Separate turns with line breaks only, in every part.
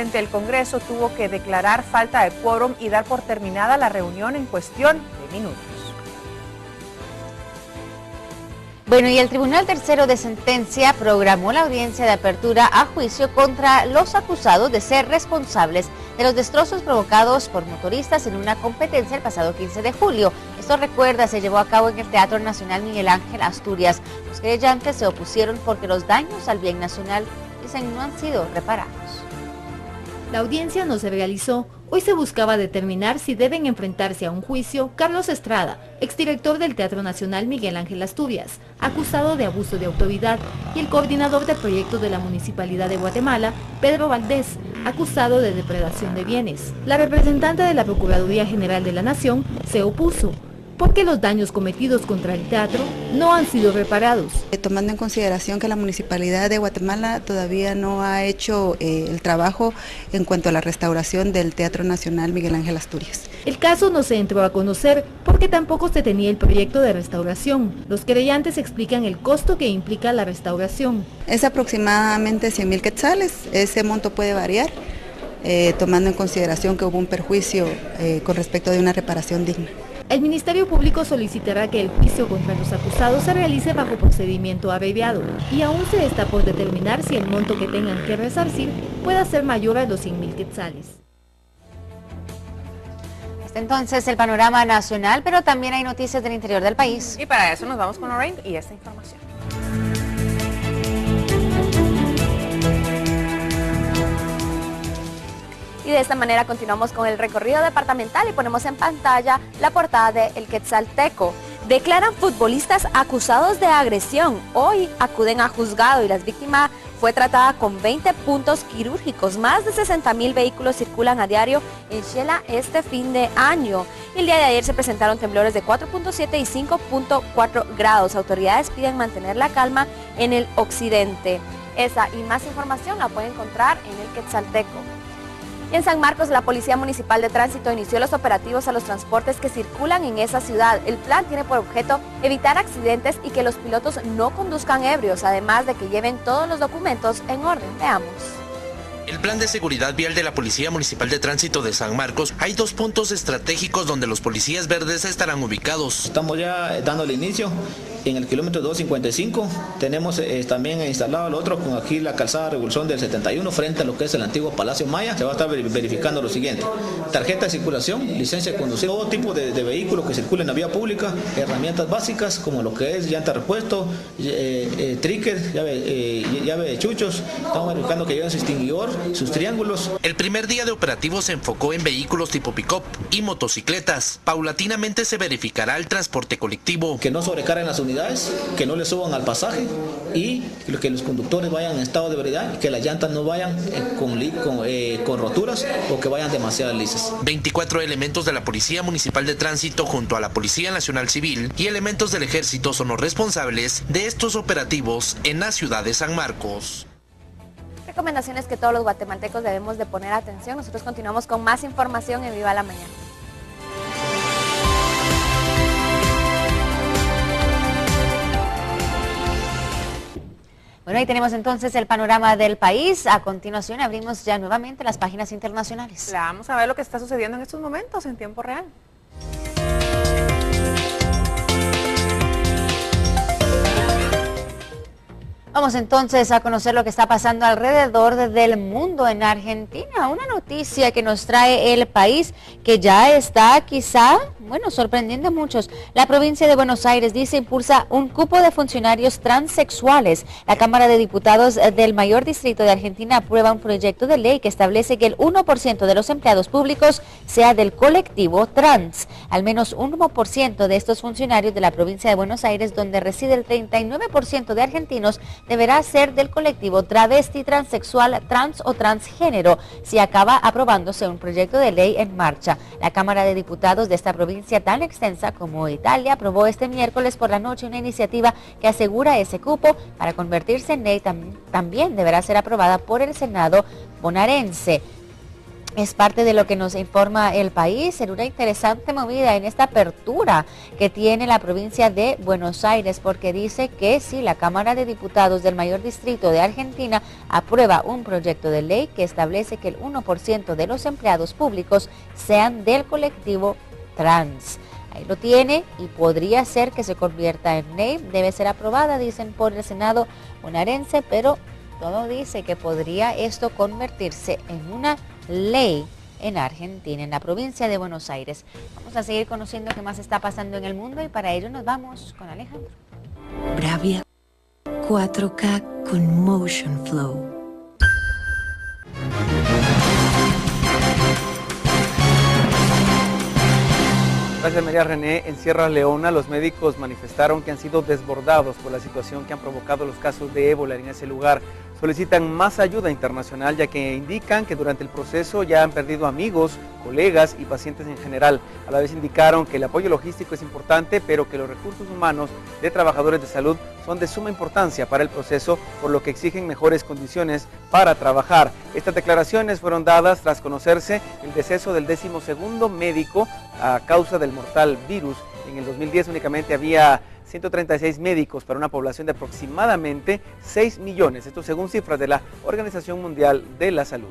El Congreso tuvo que declarar falta de quórum y dar por terminada la reunión en cuestión de minutos.
Bueno, y el Tribunal Tercero de Sentencia programó la audiencia de apertura a juicio contra los acusados de ser responsables de los destrozos provocados por motoristas en una competencia el pasado 15 de julio. Esto, recuerda, se llevó a cabo en el Teatro Nacional Miguel Ángel Asturias. Los querellantes se opusieron porque los daños al bien nacional, dicen, no han sido reparados.
La audiencia no se realizó. Hoy se buscaba determinar si deben enfrentarse a un juicio Carlos Estrada, exdirector del Teatro Nacional Miguel Ángel Asturias, acusado de abuso de autoridad, y el coordinador del proyecto de la Municipalidad de Guatemala, Pedro Valdés, acusado de depredación de bienes. La representante de la Procuraduría General de la Nación se opuso, porque los daños cometidos contra el teatro no han sido reparados.
Tomando en consideración que la Municipalidad de Guatemala todavía no ha hecho el trabajo en cuanto a la restauración del Teatro Nacional Miguel Ángel Asturias.
El caso no se entró a conocer porque tampoco se tenía el proyecto de restauración. Los querellantes explican el costo que implica la restauración.
Es aproximadamente 100,000 quetzales, ese monto puede variar, tomando en consideración que hubo un perjuicio con respecto de una reparación digna.
El Ministerio Público solicitará que el juicio contra los acusados se realice bajo procedimiento abreviado y aún se está por determinar si el monto que tengan que resarcir pueda ser mayor a los 100,000 quetzales.
Hasta entonces el panorama nacional, pero también hay noticias del interior del país.
Y para eso nos vamos con Lorraine y esta información.
Y de esta manera continuamos con el recorrido departamental y ponemos en pantalla la portada de El Quetzalteco. Declaran futbolistas acusados de agresión. Hoy acuden a juzgado y la víctima fue tratada con 20 puntos quirúrgicos. Más de 60,000 vehículos circulan a diario en Xela este fin de año. El día de ayer se presentaron temblores de 4.7 y 5.4 grados. Autoridades piden mantener la calma en el occidente. Esa y más información la pueden encontrar en El Quetzalteco. Y en San Marcos, la Policía Municipal de Tránsito inició los operativos a los transportes que circulan en esa ciudad. El plan tiene por objeto evitar accidentes y que los pilotos no conduzcan ebrios, además de que lleven todos los documentos en orden. Veamos.
El plan de seguridad vial de la Policía Municipal de Tránsito de San Marcos, hay 2 puntos estratégicos donde los policías verdes estarán ubicados.
Estamos ya dando el inicio en el kilómetro 255, tenemos también instalado el otro con aquí la calzada Revolución del 71 frente a lo que es el antiguo Palacio Maya. Se va a estar verificando lo siguiente: tarjeta de circulación, licencia de conducir, todo tipo de vehículos que circulen en la vía pública, herramientas básicas como lo que es llanta repuesto, tricker, llave de chuchos. Estamos verificando que lleven su extinguidor, sus triángulos.
El primer día de operativo se enfocó en vehículos tipo pick-up y motocicletas. Paulatinamente se verificará el transporte colectivo.
Que no sobrecarguen las unidades, que no le suban al pasaje y que los conductores vayan en estado de ebriedad y que las llantas no vayan con roturas o que vayan demasiado lisas.
24 elementos de la Policía Municipal de Tránsito junto a la Policía Nacional Civil y elementos del Ejército son los responsables de estos operativos en la ciudad de San Marcos.
Recomendaciones que todos los guatemaltecos debemos de poner atención. Nosotros continuamos con más información en Viva la Mañana.
Bueno, ahí tenemos entonces el panorama del país. A continuación abrimos ya nuevamente las páginas internacionales.
Vamos a ver lo que está sucediendo en estos momentos en tiempo real.
Vamos entonces a conocer lo que está pasando alrededor del mundo en Argentina. Una noticia que nos trae el país que ya está quizá, sorprendiendo a muchos. La provincia de Buenos Aires, dice, impulsa un cupo de funcionarios transexuales. La Cámara de Diputados del mayor distrito de Argentina aprueba un proyecto de ley que establece que el 1% de los empleados públicos sea del colectivo trans. Al menos 1% de estos funcionarios de la provincia de Buenos Aires, donde reside el 39% de argentinos, deberá ser del colectivo travesti, transexual, trans o transgénero, si acaba aprobándose un proyecto de ley en marcha. La Cámara de Diputados de esta provincia tan extensa como Italia aprobó este miércoles por la noche una iniciativa que asegura ese cupo. Para convertirse en ley también deberá ser aprobada por el Senado bonaerense. Es parte de lo que nos informa El País en una interesante movida en esta apertura que tiene la provincia de Buenos Aires, porque dice que si la Cámara de Diputados del Mayor Distrito de Argentina aprueba un proyecto de ley que establece que el 1% de los empleados públicos sean del colectivo trans. Ahí lo tiene y podría ser que se convierta en ley. Debe ser aprobada, dicen, por el Senado bonaerense, pero todo dice que podría esto convertirse en una ley en Argentina, en la provincia de Buenos Aires. Vamos a seguir conociendo qué más está pasando en el mundo y para ello nos vamos con Alejandro.
Bravia 4K con Motion Flow.
Gracias, María René. En Sierra Leona, los médicos manifestaron que han sido desbordados por la situación que han provocado los casos de ébola en ese lugar. Solicitan más ayuda internacional, ya que indican que durante el proceso ya han perdido amigos, colegas y pacientes en general. A la vez indicaron que el apoyo logístico es importante, pero que los recursos humanos de trabajadores de salud son de suma importancia para el proceso, por lo que exigen mejores condiciones para trabajar. Estas declaraciones fueron dadas tras conocerse el deceso del 12º médico a causa del mortal virus. En el 2010 únicamente había 136 médicos para una población de aproximadamente 6 millones, esto según cifras de la Organización Mundial de la Salud.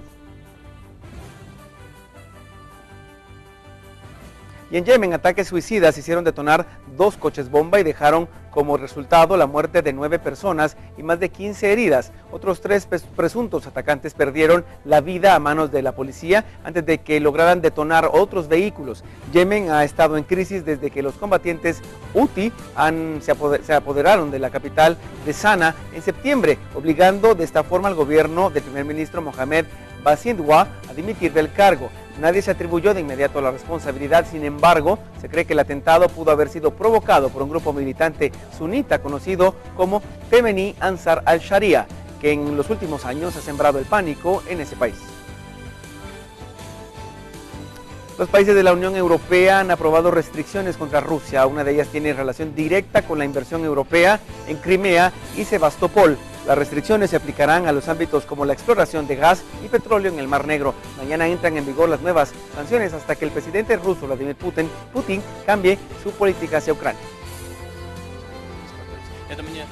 Y en Yemen, ataques suicidas hicieron detonar 2 coches bomba y dejaron como resultado la muerte de 9 personas y más de 15 heridas. Otros 3 presuntos atacantes perdieron la vida a manos de la policía antes de que lograran detonar otros vehículos. Yemen ha estado en crisis desde que los combatientes Houthi se apoderaron de la capital de Sanaa en septiembre, obligando de esta forma al gobierno del primer ministro Mohamed Basindwa a dimitir del cargo. Nadie se atribuyó de inmediato la responsabilidad, sin embargo, se cree que el atentado pudo haber sido provocado por un grupo militante sunita conocido como Femeni Ansar al-Sharia, que en los últimos años ha sembrado el pánico en ese país. Los países de la Unión Europea han aprobado restricciones contra Rusia. Una de ellas tiene relación directa con la inversión europea en Crimea y Sebastopol. Las restricciones se aplicarán a los ámbitos como la exploración de gas y petróleo en el Mar Negro. Mañana entran en vigor las nuevas sanciones hasta que el presidente ruso Vladimir Putin cambie su política hacia Ucrania.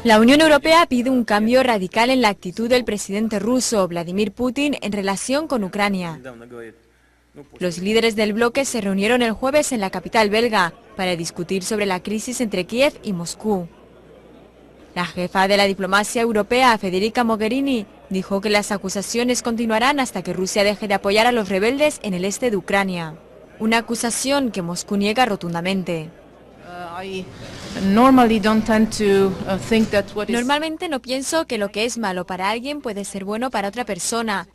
La Unión Europea pide un cambio radical en la actitud del presidente ruso Vladimir Putin en relación con Ucrania. Los líderes del bloque se reunieron el jueves en la capital belga para discutir sobre la crisis entre Kiev y Moscú. La jefa de la diplomacia europea, Federica Mogherini, dijo que las acusaciones continuarán hasta que Rusia deje de apoyar a los rebeldes en el este de Ucrania. Una acusación que Moscú niega rotundamente. Normalmente no pienso que lo que es malo para alguien puede ser bueno para otra persona,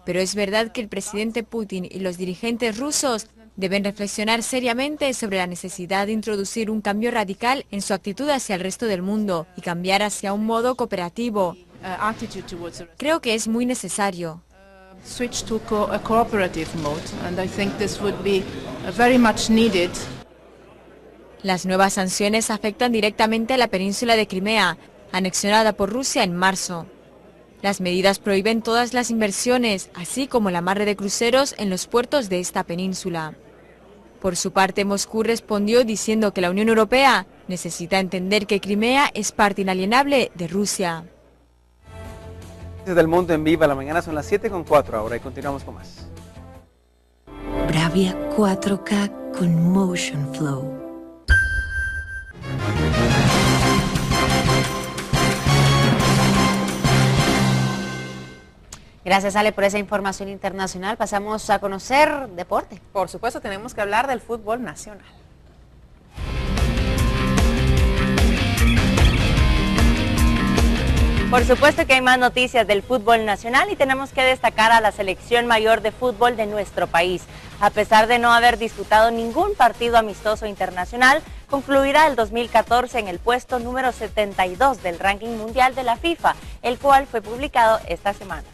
pero es verdad que el presidente Putin y los dirigentes rusos deben reflexionar seriamente sobre la necesidad de introducir un cambio radical en su actitud hacia el resto del mundo y cambiar hacia un modo cooperativo. Creo que es muy necesario. Las nuevas sanciones afectan directamente a la península de Crimea, anexionada por Rusia en marzo. Las medidas prohíben todas las inversiones, así como el amarre de cruceros en los puertos de esta península. Por su parte, Moscú respondió diciendo que la Unión Europea necesita entender que Crimea es parte inalienable de Rusia.
Desde el mundo en Viva la Mañana son las 7:04 ahora y continuamos con más.
Bravia 4K con Motion Flow.
Gracias, Ale, por esa información internacional. Pasamos a conocer deporte.
Por supuesto, tenemos que hablar del fútbol nacional.
Por supuesto que hay más noticias del fútbol nacional y tenemos que destacar a la selección mayor de fútbol de nuestro país. A pesar de no haber disputado ningún partido amistoso internacional, concluirá el 2014 en el puesto número 72 del ranking mundial de la FIFA, el cual fue publicado esta semana.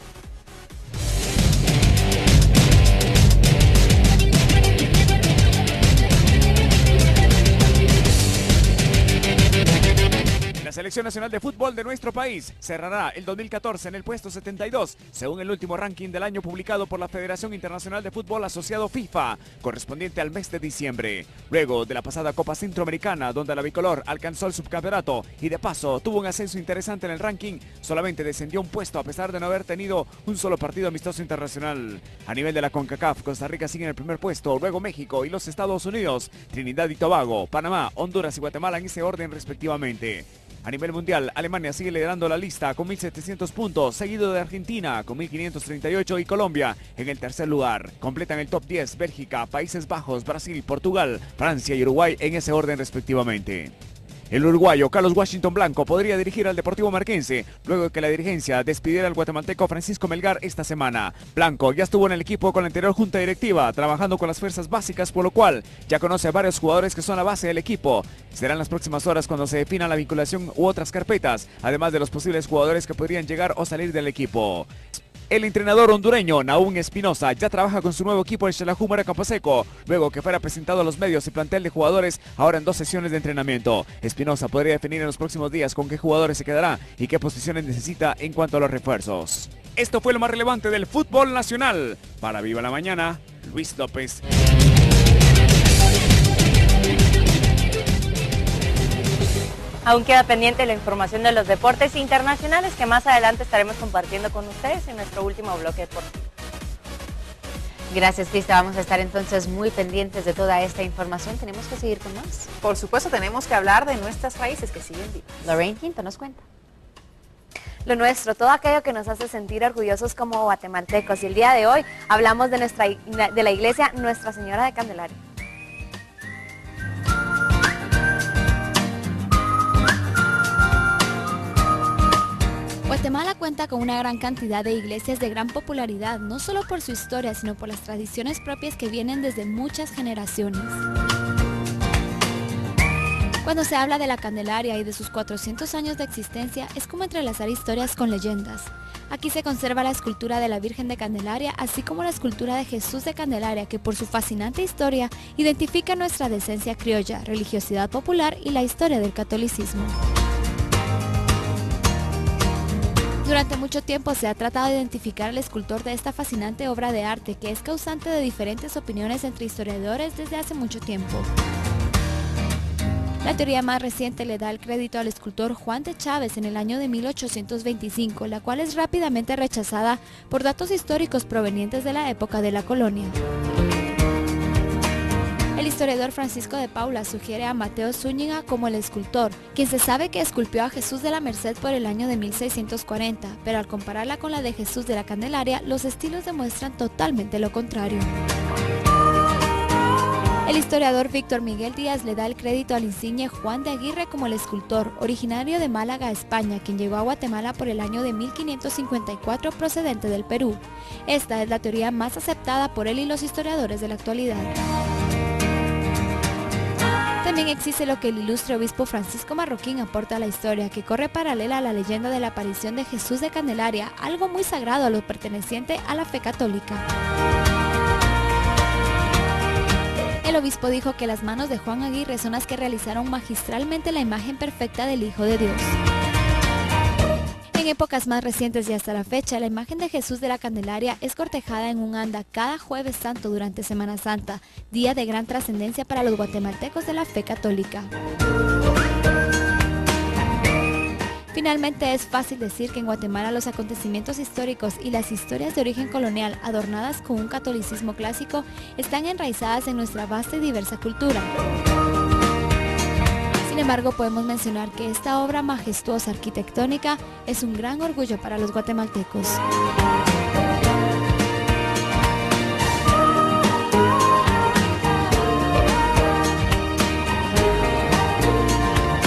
La selección Selección Nacional de Fútbol de nuestro país cerrará el 2014 en el puesto 72, según el último ranking del año publicado por la Federación Internacional de Fútbol asociado FIFA, correspondiente al mes de diciembre. Luego de la pasada Copa Centroamericana, donde la bicolor alcanzó el subcampeonato y de paso tuvo un ascenso interesante en el ranking, solamente descendió un puesto a pesar de no haber tenido un solo partido amistoso internacional. A nivel de la CONCACAF, Costa Rica sigue en el primer puesto, luego México y los Estados Unidos, Trinidad y Tobago, Panamá, Honduras y Guatemala en ese orden respectivamente. A nivel mundial, Alemania sigue liderando la lista con 1.700 puntos, seguido de Argentina con 1.538 y Colombia en el tercer lugar. Completan el top 10 Bélgica, Países Bajos, Brasil, Portugal, Francia y Uruguay en ese orden respectivamente. El uruguayo Carlos Washington Blanco podría dirigir al Deportivo Marquense luego de que la dirigencia despidiera al guatemalteco Francisco Melgar esta semana. Blanco ya estuvo en el equipo con la anterior junta directiva, trabajando con las fuerzas básicas, por lo cual ya conoce a varios jugadores que son la base del equipo. Serán las próximas horas cuando se defina la vinculación u otras carpetas, además de los posibles jugadores que podrían llegar o salir del equipo. El entrenador hondureño Nahum Espinosa ya trabaja con su nuevo equipo en Xelajú Camposeco, luego que fuera presentado a los medios y plantel de jugadores ahora en 2 sesiones de entrenamiento. Espinosa podría definir en los próximos días con qué jugadores se quedará y qué posiciones necesita en cuanto a los refuerzos. Esto fue lo más relevante del fútbol nacional. Para Viva la Mañana, Luis López.
Aún queda pendiente la información de los deportes internacionales que más adelante estaremos compartiendo con ustedes en nuestro último bloque deportivo.
Gracias, Crista. Vamos a estar entonces muy pendientes de toda esta información. Tenemos que seguir con más.
Por supuesto, tenemos que hablar de nuestras raíces que siguen vivas.
Lorraine Quinto nos cuenta.
Lo nuestro, todo aquello que nos hace sentir orgullosos como guatemaltecos. Y el día de hoy hablamos de la iglesia Nuestra Señora de Candelaria.
Guatemala cuenta con una gran cantidad de iglesias de gran popularidad, no solo por su historia, sino por las tradiciones propias que vienen desde muchas generaciones. Cuando se habla de la Candelaria y de sus 400 años de existencia, es como entrelazar historias con leyendas. Aquí se conserva la escultura de la Virgen de Candelaria, así como la escultura de Jesús de Candelaria, que por su fascinante historia identifica nuestra decencia criolla, religiosidad popular y la historia del catolicismo. Durante mucho tiempo se ha tratado de identificar al escultor de esta fascinante obra de arte, que es causante de diferentes opiniones entre historiadores desde hace mucho tiempo. La teoría más reciente le da el crédito al escultor Juan de Chávez en el año de 1825, la cual es rápidamente rechazada por datos históricos provenientes de la época de la colonia. El historiador Francisco de Paula sugiere a Mateo Zúñiga como el escultor, quien se sabe que esculpió a Jesús de la Merced por el año de 1640, pero al compararla con la de Jesús de la Candelaria, los estilos demuestran totalmente lo contrario. El historiador Víctor Miguel Díaz le da el crédito al insigne Juan de Aguirre como el escultor, originario de Málaga, España, quien llegó a Guatemala por el año de 1554 procedente del Perú. Esta es la teoría más aceptada por él y los historiadores de la actualidad. También existe lo que el ilustre obispo Francisco Marroquín aporta a la historia, que corre paralela a la leyenda de la aparición de Jesús de Candelaria, algo muy sagrado a lo perteneciente a la fe católica. El obispo dijo que las manos de Juan Aguirre son las que realizaron magistralmente la imagen perfecta del Hijo de Dios. En épocas más recientes y hasta la fecha, la imagen de Jesús de la Candelaria es cortejada en un anda cada Jueves Santo durante Semana Santa, día de gran trascendencia para los guatemaltecos de la fe católica. Finalmente, es fácil decir que en Guatemala los acontecimientos históricos y las historias de origen colonial adornadas con un catolicismo clásico están enraizadas en nuestra vasta y diversa cultura. Sin embargo, podemos mencionar que esta obra majestuosa arquitectónica es un gran orgullo para los guatemaltecos.